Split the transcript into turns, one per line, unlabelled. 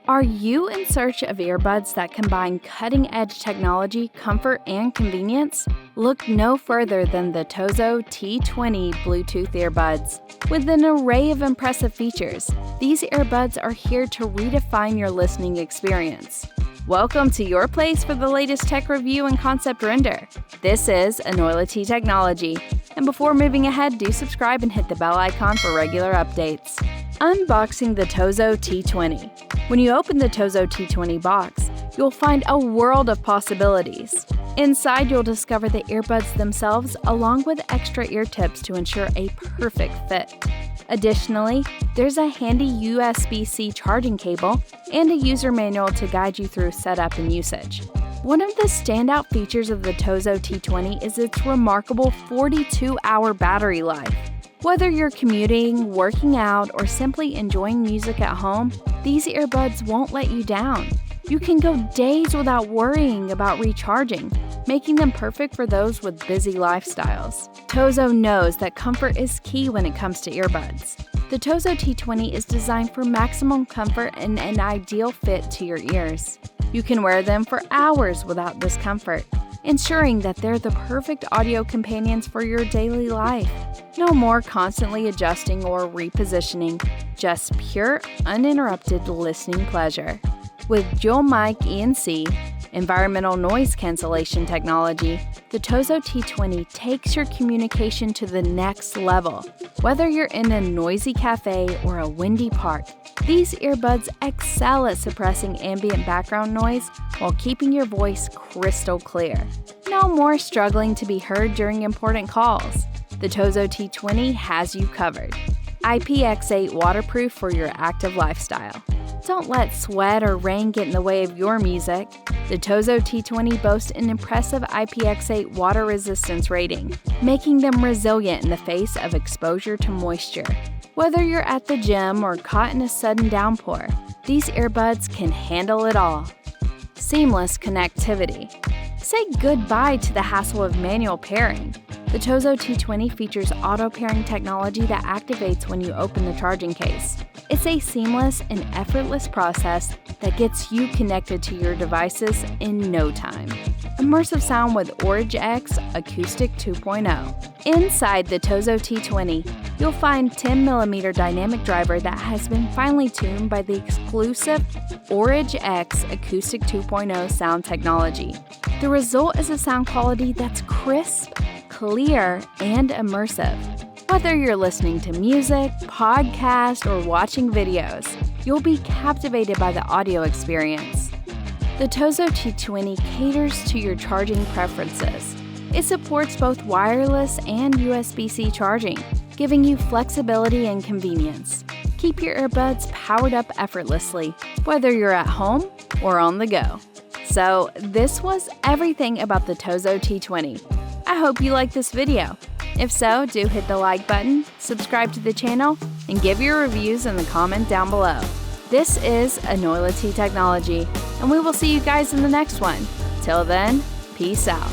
Are you in search of earbuds that combine cutting-edge technology, comfort, and convenience? Look no further than the Tozo T20 Bluetooth earbuds. With an array of impressive features, these earbuds are here to redefine your listening experience. Welcome to your place for the latest tech review and concept render. This is Enoylity Technology, and before moving ahead, do subscribe and hit the bell icon for regular updates. Unboxing the Tozo T20. When you open the Tozo T20 box, you'll find a world of possibilities. Inside, you'll discover the earbuds themselves along with extra ear tips to ensure a perfect fit. Additionally, there's a handy USB-C charging cable and a user manual to guide you through setup and usage. One of the standout features of the Tozo T20 is its remarkable 42-hour battery life. Whether you're commuting, working out, or simply enjoying music at home, these earbuds won't let you down. You can go days without worrying about recharging, making them perfect for those with busy lifestyles. Tozo knows that comfort is key when it comes to earbuds. The Tozo T20 is designed for maximum comfort and an ideal fit to your ears. You can wear them for hours without discomfort, ensuring that they're the perfect audio companions for your daily life. No more constantly adjusting or repositioning, just pure, uninterrupted listening pleasure. With dual mic ENC, environmental noise cancellation technology, the Tozo T20 takes your communication to the next level. Whether you're in a noisy cafe or a windy park, these earbuds excel at suppressing ambient background noise while keeping your voice crystal clear. No more struggling to be heard during important calls. The Tozo T20 has you covered. IPX8 waterproof for your active lifestyle. Don't let sweat or rain get in the way of your music. The Tozo T20 boasts an impressive IPX8 water resistance rating, making them resilient in the face of exposure to moisture. Whether you're at the gym or caught in a sudden downpour, these earbuds can handle it all. Seamless connectivity. Say goodbye to the hassle of manual pairing. The Tozo T20 features auto pairing technology that activates when you open the charging case. It's a seamless and effortless process that gets you connected to your devices in no time. Immersive Sound with Orange X Acoustic 2.0. Inside the Tozo T20, you'll find 10mm dynamic driver that has been finely tuned by the exclusive Orange X Acoustic 2.0 sound technology. The result is a sound quality that's crisp, clear, and immersive. Whether you're listening to music, podcast, or watching videos, you'll be captivated by the audio experience. The Tozo T20 caters to your charging preferences. It supports both wireless and USB-C charging, giving you flexibility and convenience. Keep your earbuds powered up effortlessly, whether you're at home or on the go. So, this was everything about the Tozo T20. I hope you liked this video. If so, do hit the like button, subscribe to the channel, and give your reviews in the comment down below. This is Enoylity Technology, and we will see you guys in the next one. Till then, peace out.